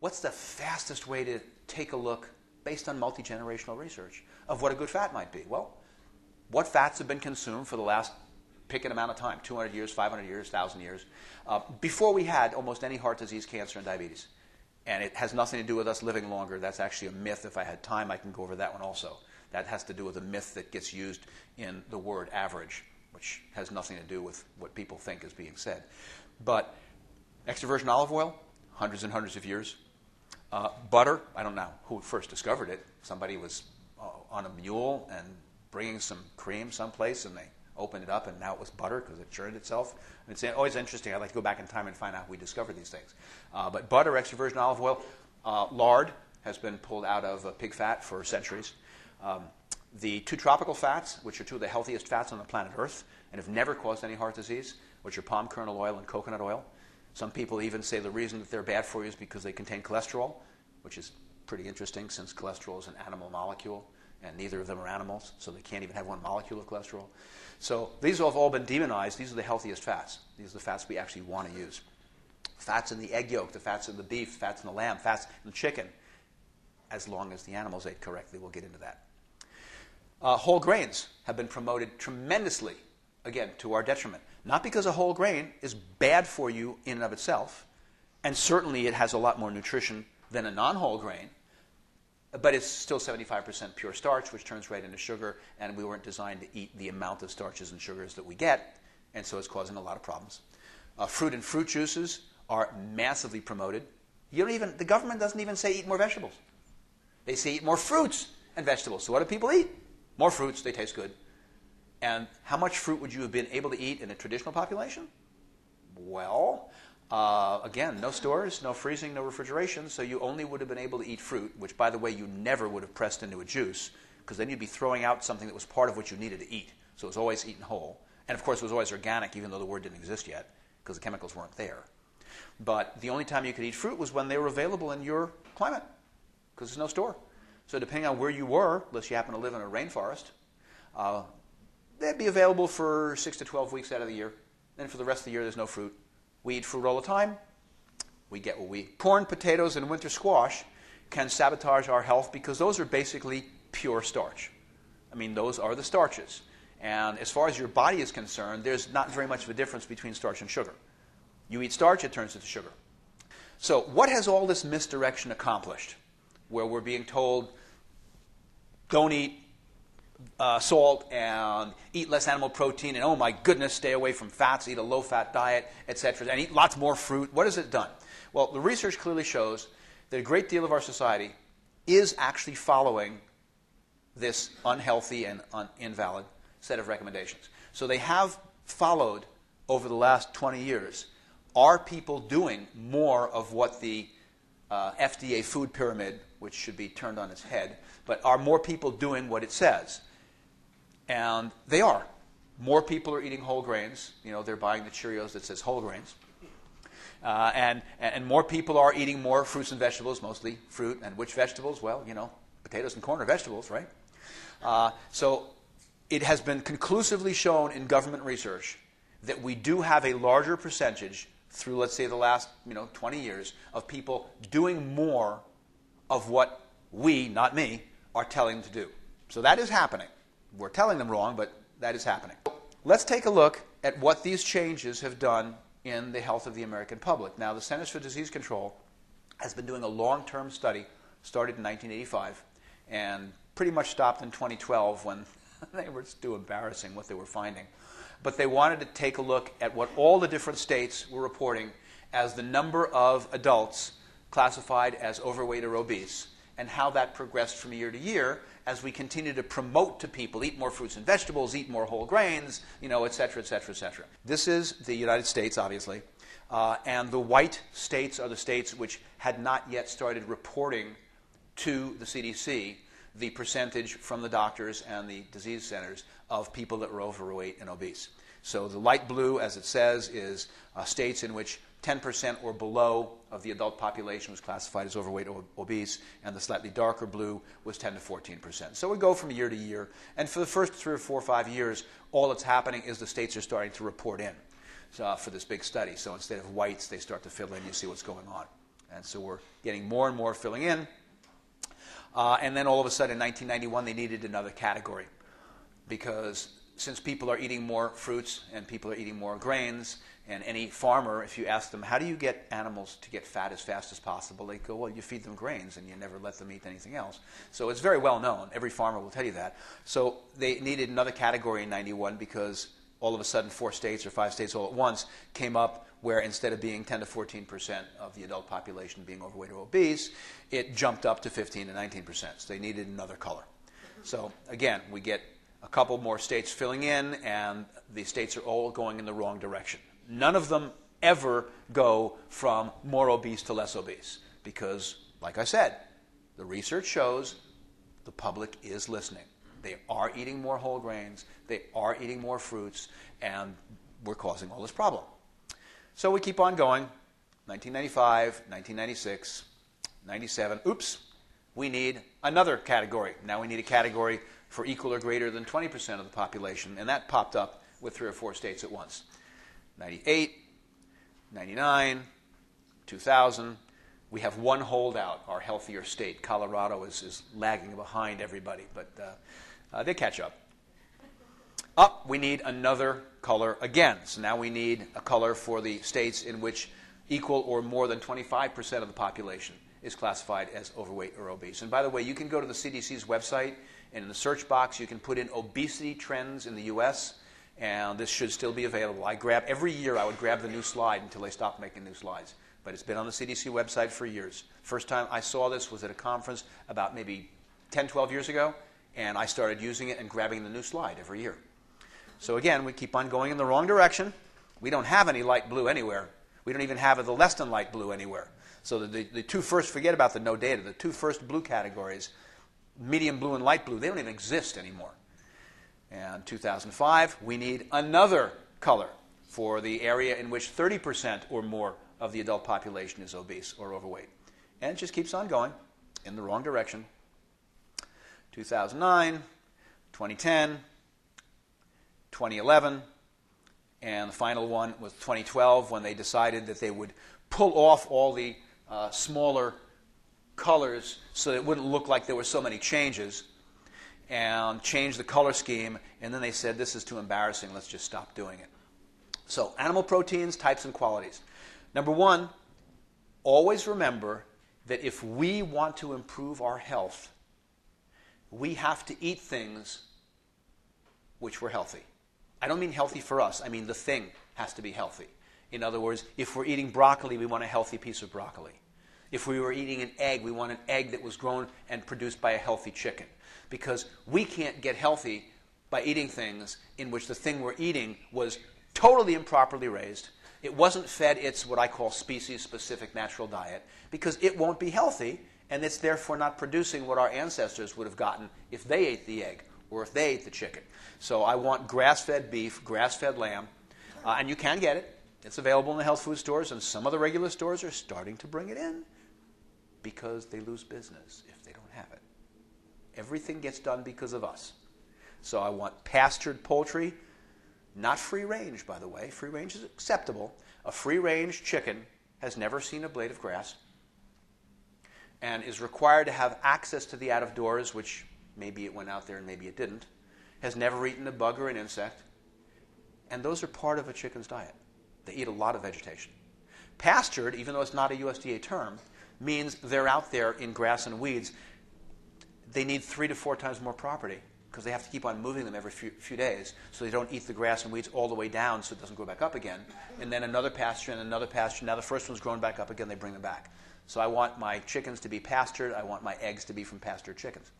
What's the fastest way to take a look, based on multi-generational research, of what a good fat might be? Well, what fats have been consumed for the last pick an amount of time, 200 years, 500 years, 1,000 years, before we had almost any heart disease, cancer, and diabetes. And it has nothing to do with us living longer. That's actually a myth. If I had time, I can go over that one also. That has to do with a myth that gets used in the word average, which has nothing to do with what people think is being said. But extra virgin olive oil, hundreds and hundreds of years. Butter, I don't know who first discovered it. Somebody was on a mule and bringing some cream someplace, and they opened it up, and now it was butter because it churned itself. And it's always interesting. I'd like to go back in time and find out how we discovered these things. But butter, extra virgin olive oil, lard has been pulled out of pig fat for centuries. The two tropical fats, which are two of the healthiest fats on the planet Earth and have never caused any heart disease, which are palm kernel oil and coconut oil. Some people even say the reason that they're bad for you is because they contain cholesterol, which is pretty interesting since cholesterol is an animal molecule, and neither of them are animals, so they can't even have one molecule of cholesterol. So these have all been demonized. These are the healthiest fats. These are the fats we actually want to use. Fats in the egg yolk, the fats in the beef, fats in the lamb, fats in the chicken, as long as the animals ate correctly. We'll get into that. Whole grains have been promoted tremendously, again, to our detriment. Not because a whole grain is bad for you in and of itself, and certainly it has a lot more nutrition than a non-whole grain, but it's still 75% pure starch, which turns right into sugar, and we weren't designed to eat the amount of starches and sugars that we get, and so it's causing a lot of problems. Fruit and fruit juices are massively promoted. The government doesn't even say eat more vegetables. They say eat more fruits and vegetables. So what do people eat? More fruits. They taste good. And how much fruit would you have been able to eat in a traditional population? Well, again, no stores, no freezing, no refrigeration, so you only would have been able to eat fruit, which, by the way, you never would have pressed into a juice, because then you'd be throwing out something that was part of what you needed to eat. So it was always eaten whole. And, of course, it was always organic, even though the word didn't exist yet, because the chemicals weren't there. But the only time you could eat fruit was when they were available in your climate, because there's no store. So depending on where you were, unless you happen to live in a rainforest, they'd be available for 6 to 12 weeks out of the year. Then for the rest of the year, there's no fruit. We eat fruit all the time. We get what we eat. Corn, potatoes, and winter squash can sabotage our health because those are basically pure starch. I mean, those are the starches. And as far as your body is concerned, there's not very much of a difference between starch and sugar. You eat starch, it turns into sugar. So what has all this misdirection accomplished, where we're being told, don't eat salt and eat less animal protein, and oh my goodness, stay away from fats, eat a low-fat diet, etc., and eat lots more fruit? What has it done? Well, the research clearly shows that a great deal of our society is actually following this unhealthy and invalid set of recommendations. So they have followed, over the last 20 years, are people doing more of what the FDA food pyramid, which should be turned on its head, but are more people doing what it says? And they are. More people are eating whole grains. You know, they're buying the Cheerios that says whole grains. And more people are eating more fruits and vegetables, mostly fruit. And which vegetables? Well, you know, potatoes and corn are vegetables, right? So it has been conclusively shown in government research that we do have a larger percentage through, let's say, the last 20 years of people doing more of what we, not me, are telling them to do. So that is happening. We're telling them wrong, but that is happening. Let's take a look at what these changes have done in the health of the American public. Now, the Centers for Disease Control has been doing a long-term study, started in 1985, and pretty much stopped in 2012 when they were too embarrassing what they were finding. But they wanted to take a look at what all the different states were reporting as the number of adults classified as overweight or obese, and how that progressed from year to year as we continue to promote to people, eat more fruits and vegetables, eat more whole grains, et cetera, et cetera, et cetera. This is the United States, obviously, and the white states are the states which had not yet started reporting to the CDC the percentage from the doctors and the disease centers of people that were overweight and obese. So the light blue, as it says, is states in which 10% or below of the adult population was classified as overweight or obese, and the slightly darker blue was 10 to 14%. So we go from year to year, and for the first 3 or 4 or 5 years, all that's happening is the states are starting to report in for this big study. So instead of whites, they start to fill in, you see what's going on. And so we're getting more and more filling in. And then all of a sudden in 1991 they needed another category, because since people are eating more fruits and people are eating more grains, and any farmer, if you ask them, how do you get animals to get fat as fast as possible, they go, well, you feed them grains and you never let them eat anything else. So it's very well known. Every farmer will tell you that. So they needed another category in 91 because all of a sudden 4 states or 5 states all at once came up where instead of being 10 to 14% of the adult population being overweight or obese, it jumped up to 15 to 19%. So they needed another color. So again, we get a couple more states filling in, and the states are all going in the wrong direction. None of them ever go from more obese to less obese because, like I said, the research shows the public is listening. They are eating more whole grains, they are eating more fruits, and we're causing all this problem. So we keep on going. 1995, 1996, 97. Oops, we need another category. Now we need a category for equal or greater than 20% of the population, and that popped up with 3 or 4 states at once. 98, 99, 2000. We have one holdout, our healthier state. Colorado is lagging behind everybody, but they catch up. We need another color again. So now we need a color for the states in which equal or more than 25% of the population is classified as overweight or obese. And by the way, you can go to the CDC's website, and in the search box you can put in obesity trends in the U.S., and this should still be available. Every year I would grab the new slide until they stopped making new slides. But it's been on the CDC website for years. First time I saw this was at a conference about maybe 10, 12 years ago, and I started using it and grabbing the new slide every year. So again, we keep on going in the wrong direction. We don't have any light blue anywhere. We don't even have the less than light blue anywhere. So the two first, forget about the no data, the 2 first blue categories, medium blue and light blue, they don't even exist anymore. And 2005, we need another color for the area in which 30% or more of the adult population is obese or overweight. And it just keeps on going in the wrong direction. 2009, 2010, 2011, and the final one was 2012 when they decided that they would pull off all the smaller colors so that it wouldn't look like there were so many changes, and change the color scheme, and then they said, this is too embarrassing, let's just stop doing it. So animal proteins, types, and qualities. Number 1, always remember that if we want to improve our health, we have to eat things which were healthy. I don't mean healthy for us, I mean the thing has to be healthy. In other words, if we're eating broccoli, we want a healthy piece of broccoli. If we were eating an egg, we want an egg that was grown and produced by a healthy chicken. Because we can't get healthy by eating things in which the thing we're eating was totally improperly raised. It wasn't fed its what I call species-specific natural diet, because it won't be healthy, and it's therefore not producing what our ancestors would have gotten if they ate the egg or if they ate the chicken. So I want grass-fed beef, grass-fed lamb, and you can get it. It's available in the health food stores, and some of the regular stores are starting to bring it in because they lose business if they don't have it. Everything gets done because of us. So I want pastured poultry, not free range, by the way. Free range is acceptable. A free range chicken has never seen a blade of grass and is required to have access to the out of doors, which maybe it went out there and maybe it didn't, has never eaten a bug or an insect, and those are part of a chicken's diet. They eat a lot of vegetation. Pastured, even though it's not a USDA term, means they're out there in grass and weeds. They need 3 to 4 times more property because they have to keep on moving them every few days so they don't eat the grass and weeds all the way down so it doesn't grow back up again. And then another pasture and another pasture. Now the first one's grown back up again, they bring them back. So I want my chickens to be pastured. I want my eggs to be from pastured chickens.